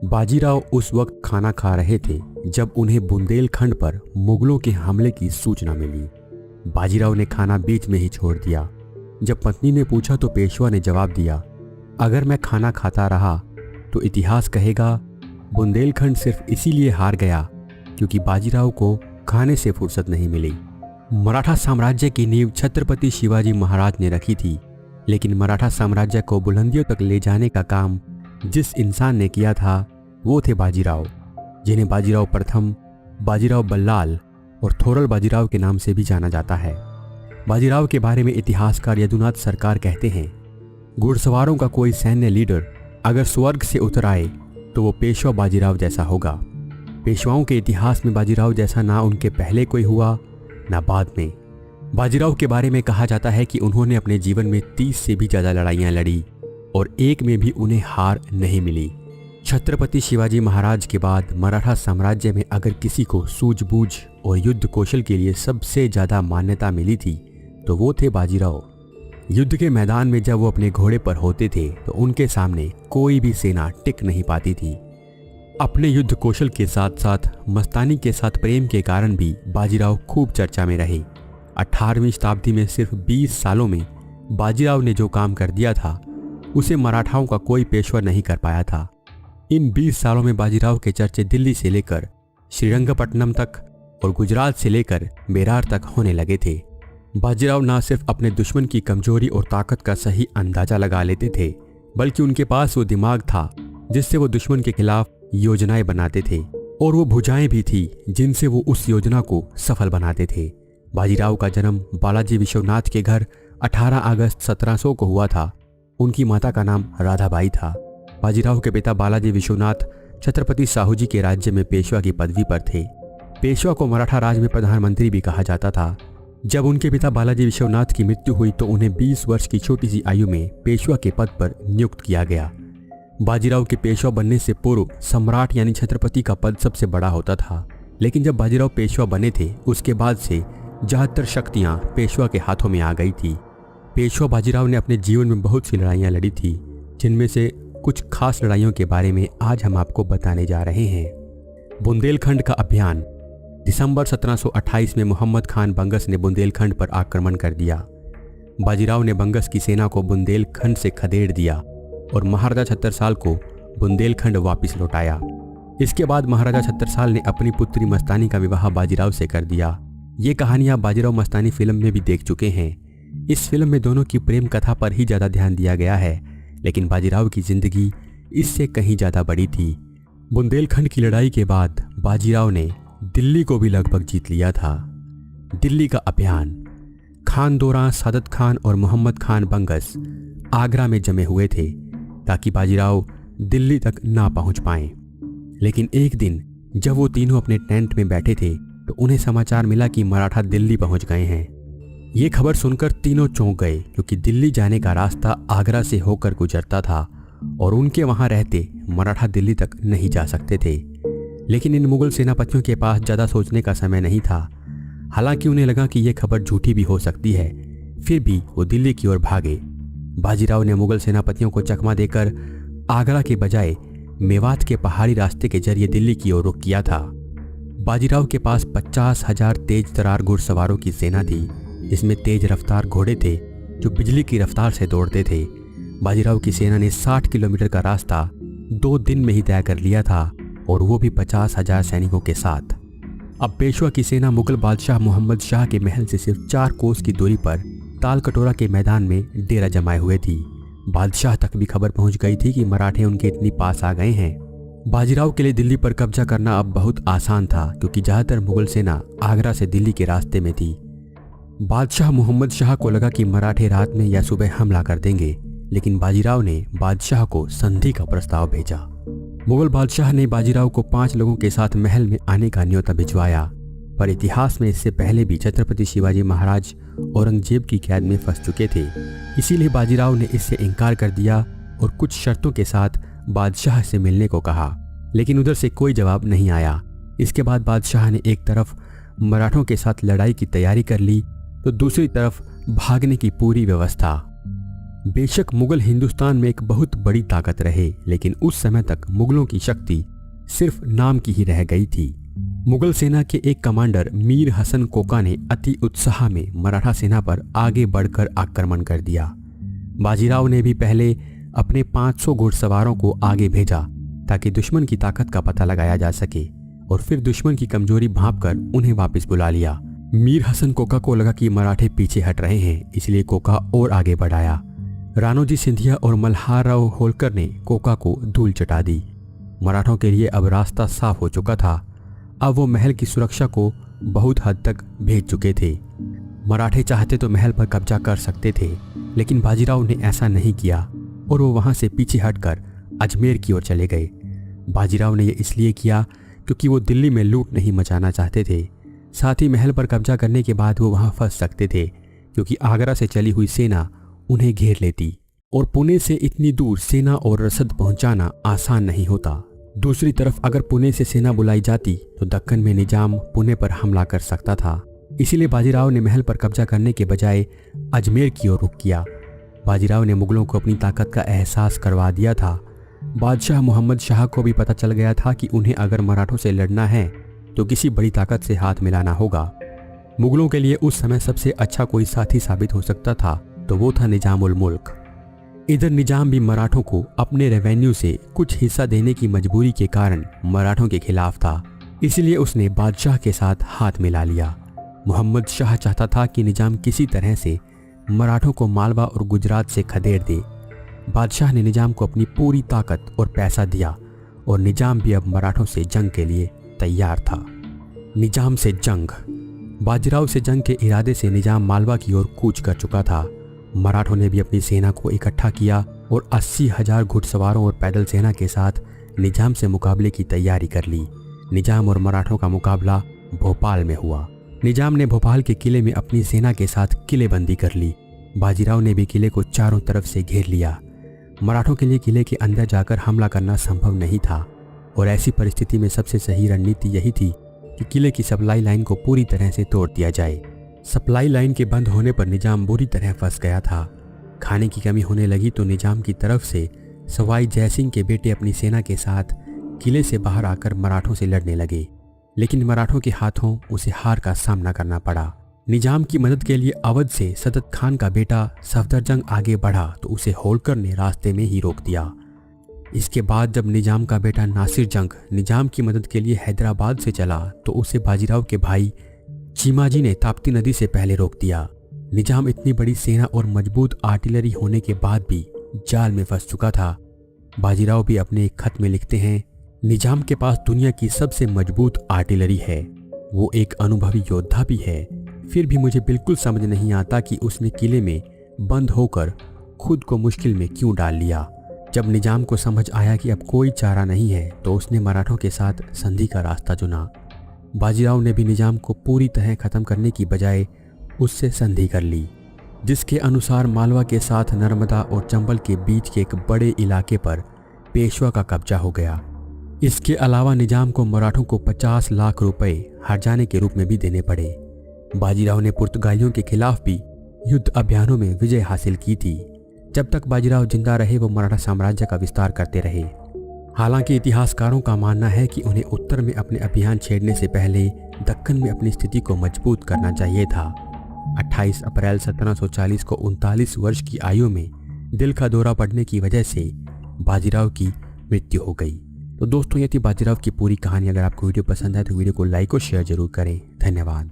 बाजीराव उस वक्त खाना खा रहे थे जब उन्हें बुंदेलखंड पर मुगलों के हमले की सूचना मिली। बाजीराव ने खाना बीच में ही छोड़ दिया। जब पत्नी ने पूछा तो पेशवा ने जवाब दिया, अगर मैं खाना खाता रहा तो इतिहास कहेगा बुंदेलखंड सिर्फ इसीलिए हार गया क्योंकि बाजीराव को खाने से फुर्सत नहीं मिली। मराठा साम्राज्य की नींव छत्रपति शिवाजी महाराज ने रखी थी, लेकिन मराठा साम्राज्य को बुलंदियों तक ले जाने का काम जिस इंसान ने किया था वो थे बाजीराव, जिन्हें बाजीराव प्रथम, बाजीराव बल्लाल और थोरल बाजीराव के नाम से भी जाना जाता है। बाजीराव के बारे में इतिहासकार यदुनाथ सरकार कहते हैं, घुड़सवारों का कोई सैन्य लीडर अगर स्वर्ग से उतर आए तो वो पेशवा बाजीराव जैसा होगा। पेशवाओं के इतिहास में बाजीराव जैसा ना उनके पहले कोई हुआ ना बाद में। बाजीराव के बारे में कहा जाता है कि उन्होंने अपने जीवन में 30 से भी ज़्यादा लड़ाइयाँ लड़ी और एक में भी उन्हें हार नहीं मिली। छत्रपति शिवाजी महाराज के बाद मराठा साम्राज्य में अगर किसी को सूझबूझ और युद्ध कौशल के लिए सबसे ज़्यादा मान्यता मिली थी तो वो थे बाजीराव। युद्ध के मैदान में जब वो अपने घोड़े पर होते थे तो उनके सामने कोई भी सेना टिक नहीं पाती थी। अपने युद्ध कौशल के साथ साथ मस्तानी के साथ प्रेम के कारण भी बाजीराव खूब चर्चा में रहे। 18वीं शताब्दी में सिर्फ 20 सालों में बाजीराव ने जो काम कर दिया था उसे मराठाओं का कोई पेशवा नहीं कर पाया था। इन 20 सालों में बाजीराव के चर्चे दिल्ली से लेकर श्रीरंगपट्टनम तक और गुजरात से लेकर बेरार तक होने लगे थे। बाजीराव न सिर्फ अपने दुश्मन की कमजोरी और ताकत का सही अंदाजा लगा लेते थे, बल्कि उनके पास वो दिमाग था जिससे वो दुश्मन के खिलाफ योजनाएं बनाते थे और वो भुजाएं भी थी जिनसे वो उस योजना को सफल बनाते थे। बाजीराव का जन्म बालाजी विश्वनाथ के घर 18 अगस्त 1700 को हुआ था। उनकी माता का नाम राधाबाई था। बाजीराव के पिता बालाजी विश्वनाथ छत्रपति साहू जी के राज्य में पेशवा की पदवी पर थे। पेशवा को मराठा राज में प्रधानमंत्री भी कहा जाता था। जब उनके पिता बालाजी विश्वनाथ की मृत्यु हुई तो उन्हें 20 वर्ष की छोटी सी आयु में पेशवा के पद पर नियुक्त किया गया। बाजीराव के पेशवा बनने से पूर्व सम्राट यानी छत्रपति का पद सबसे बड़ा होता था, लेकिन जब बाजीराव पेशवा बने थे उसके बाद से ज्यादातर शक्तियां पेशवा के हाथों में आ गई थी। पेशवा बाजीराव ने अपने जीवन में बहुत सी लड़ाइयां लड़ी थी, जिनमें से कुछ खास लड़ाइयों के बारे में आज हम आपको बताने जा रहे हैं। बुंदेलखंड का अभियान। दिसंबर 1728 में मोहम्मद खान बंगस ने बुंदेलखंड पर आक्रमण कर दिया। बाजीराव ने बंगस की सेना को बुंदेलखंड से खदेड़ दिया और महाराजा छत्रसाल को बुंदेलखंड वापस लौटाया। इसके बाद महाराजा छत्रसाल ने अपनी पुत्री मस्तानी का विवाह बाजीराव से कर दिया। ये कहानी आप बाजीराव मस्तानी फिल्म में भी देख चुके हैं। इस फिल्म में दोनों की प्रेम कथा पर ही ज़्यादा ध्यान दिया गया है, लेकिन बाजीराव की जिंदगी इससे कहीं ज़्यादा बड़ी थी। बुंदेलखंड की लड़ाई के बाद बाजीराव ने दिल्ली को भी लगभग जीत लिया था। दिल्ली का अभियान। खान दोरां, सादत खान और मोहम्मद खान बंगस आगरा में जमे हुए थे ताकि बाजीराव दिल्ली तक ना पहुंच पाएं। लेकिन एक दिन जब वो तीनों अपने टेंट में बैठे थे तो उन्हें समाचार मिला कि मराठा दिल्ली पहुंच गए हैं। ये खबर सुनकर तीनों चौंक गए क्योंकि दिल्ली जाने का रास्ता आगरा से होकर गुजरता था और उनके वहां रहते मराठा दिल्ली तक नहीं जा सकते थे। लेकिन इन मुगल सेनापतियों के पास ज़्यादा सोचने का समय नहीं था। हालांकि उन्हें लगा कि यह खबर झूठी भी हो सकती है, फिर भी वो दिल्ली की ओर भागे। बाजीराव ने मुगल सेनापतियों को चकमा देकर आगरा के बजाय मेवात के पहाड़ी रास्ते के जरिए दिल्ली की ओर रुख किया था। बाजीराव के पास 50,000 तेज तरार घुड़सवारों की सेना थी, जिसमें तेज रफ्तार घोड़े थे जो बिजली की रफ्तार से दौड़ते थे। बाजीराव की सेना ने 60 किलोमीटर का रास्ता 2 दिन में ही तय कर लिया था और वो भी 50,000 सैनिकों के साथ। अब पेशवा की सेना मुगल बादशाह मोहम्मद शाह के महल से सिर्फ 4 कोस की दूरी पर ताल कटोरा के मैदान में डेरा जमाए हुए थी। बादशाह तक भी खबर पहुंच गई थी कि मराठे उनके इतनी पास आ गए हैं। बाजीराव के लिए दिल्ली पर कब्जा करना अब बहुत आसान था क्योंकि ज्यादातर मुगल सेना आगरा से दिल्ली के रास्ते में थी। बादशाह मोहम्मद शाह को लगा कि मराठे रात में या सुबह हमला कर देंगे, लेकिन बाजीराव ने बादशाह को संधि का प्रस्ताव भेजा। मुगल बादशाह ने बाजीराव को 5 लोगों के साथ महल में आने का न्योता भिजवाया, पर इतिहास में इससे पहले भी छत्रपति शिवाजी महाराज औरंगजेब की कैद में फंस चुके थे। इसीलिए बाजीराव ने इससे इनकार कर दिया और कुछ शर्तों के साथ बादशाह से मिलने को कहा, लेकिन उधर से कोई जवाब नहीं आया। इसके बाद बादशाह ने एक तरफ मराठों के साथ लड़ाई की तैयारी कर ली तो दूसरी तरफ भागने की पूरी व्यवस्था। बेशक मुगल हिंदुस्तान में एक बहुत बड़ी ताकत रहे, लेकिन उस समय तक मुगलों की शक्ति सिर्फ नाम की ही रह गई थी। मुगल सेना के एक कमांडर मीर हसन कोका ने अति उत्साह में मराठा सेना पर आगे बढ़कर आक्रमण कर दिया। बाजीराव ने भी पहले अपने 500 घुड़सवारों को आगे भेजा ताकि दुश्मन की ताकत का पता लगाया जा सके, और फिर दुश्मन की कमजोरी भांपकर उन्हें वापस बुला लिया। मीर हसन कोका को लगा कि मराठे पीछे हट रहे हैं, इसलिए कोका और आगे बढ़ाया। राणोजी सिंधिया और मल्हारराव होलकर ने कोका को धूल चटा दी। मराठों के लिए अब रास्ता साफ हो चुका था। अब वो महल की सुरक्षा को बहुत हद तक भेज चुके थे। मराठे चाहते तो महल पर कब्जा कर सकते थे, लेकिन बाजीराव ने ऐसा नहीं किया और वो वहां से पीछे हटकर अजमेर की ओर चले गए। बाजीराव ने यह इसलिए किया क्योंकि वो दिल्ली में लूट नहीं मचाना चाहते थे। साथ ही महल पर कब्जा करने के बाद वो वहां फंस सकते थे, क्योंकि आगरा से चली हुई सेना उन्हें घेर लेती और पुणे से इतनी दूर सेना और रसद पहुंचाना आसान नहीं होता। दूसरी तरफ अगर पुणे से सेना बुलाई जाती तो दक्कन में निजाम पुणे पर हमला कर सकता था। इसीलिए बाजीराव ने महल पर कब्जा करने के बजाय अजमेर की ओर रुख किया। बाजीराव ने मुगलों को अपनी ताकत का एहसास करवा दिया था। बादशाह मोहम्मद शाह को भी पता चल गया था कि उन्हें अगर मराठों से लड़ना है तो किसी बड़ी ताकत से हाथ मिलाना होगा। मुगलों के लिए उस समय सबसे अच्छा कोई साथी साबित हो सकता था तो वो था निजाम उल मुल्क। इधर निजाम भी मराठों को अपने रेवेन्यू से कुछ हिस्सा देने की मजबूरी के कारण मराठों के खिलाफ था, इसलिए उसने बादशाह के साथ हाथ मिला लिया। मोहम्मद शाह चाहता था कि निजाम किसी तरह से मराठों को मालवा और गुजरात से खदेड़ दे। बादशाह ने निजाम को अपनी पूरी ताकत और पैसा दिया और निजाम भी अब मराठों से जंग के लिए तैयार था। निजाम से जंग। बाजीराव से जंग के इरादे से निजाम मालवा की ओर कूच कर चुका था। मराठों ने भी अपनी सेना को इकट्ठा किया और 80,000 घुड़सवारों और पैदल सेना के साथ निजाम से मुकाबले की तैयारी कर ली। निजाम और मराठों का मुकाबला भोपाल में हुआ। निजाम ने भोपाल के किले में अपनी सेना के साथ किलेबंदी कर ली। बाजीराव ने भी किले को चारों तरफ से घेर लिया। मराठों के लिए किले के अंदर जाकर हमला करना संभव नहीं था और ऐसी परिस्थिति में सबसे सही रणनीति यही थी कि किले की सप्लाई लाइन को पूरी तरह से तोड़ दिया जाए। सप्लाई लाइन के बंद होने पर निजाम बुरी तरह फंस गया था। खाने की कमी होने लगी तो निजाम की तरफ से सवाई जयसिंह के बेटे अपनी सेना के साथ किले से बाहर आकर मराठों से लड़ने लगे, लेकिन मराठों के हाथों उसे हार का सामना करना पड़ा। निजाम की मदद के लिए अवध से सदत खान का बेटा सफदरजंग आगे बढ़ा तो उसे होलकर ने रास्ते में ही रोक दिया। इसके बाद जब निजाम का बेटा नासिर जंग निजाम की मदद के लिए हैदराबाद से चला तो उसे बाजीराव के भाई चीमाजी ने ताप्ती नदी से पहले रोक दिया। निजाम इतनी बड़ी सेना और मजबूत आर्टिलरी होने के बाद भी जाल में फंस चुका था। बाजीराव भी अपने एक खत में लिखते हैं, निजाम के पास दुनिया की सबसे मजबूत आर्टिलरी है, वो एक अनुभवी योद्धा भी है, फिर भी मुझे बिल्कुल समझ नहीं आता कि उसने किले में बंद होकर खुद को मुश्किल में क्यों डाल लिया। जब निजाम को समझ आया कि अब कोई चारा नहीं है तो उसने मराठों के साथ संधि का रास्ता चुना। बाजीराव ने भी निजाम को पूरी तरह खत्म करने की बजाय उससे संधि कर ली, जिसके अनुसार मालवा के साथ नर्मदा और चंबल के बीच के एक बड़े इलाके पर पेशवा का कब्जा हो गया। इसके अलावा निजाम को मराठों को 50 लाख रुपए हर्जाने के रूप में भी देने पड़े। बाजीराव ने पुर्तगालियों के खिलाफ भी युद्ध अभियानों में विजय हासिल की थी। जब तक बाजीराव जिंदा रहे वो मराठा साम्राज्य का विस्तार करते रहे। हालांकि इतिहासकारों का मानना है कि उन्हें उत्तर में अपने अभियान छेड़ने से पहले दक्कन में अपनी स्थिति को मजबूत करना चाहिए था। 28 अप्रैल 1740 को 39 वर्ष की आयु में दिल का दौरा पड़ने की वजह से बाजीराव की मृत्यु हो गई। तो दोस्तों, ये थी बाजीराव की पूरी कहानी। अगर आपको वीडियो पसंद है तो वीडियो को लाइक और शेयर जरूर करें। धन्यवाद।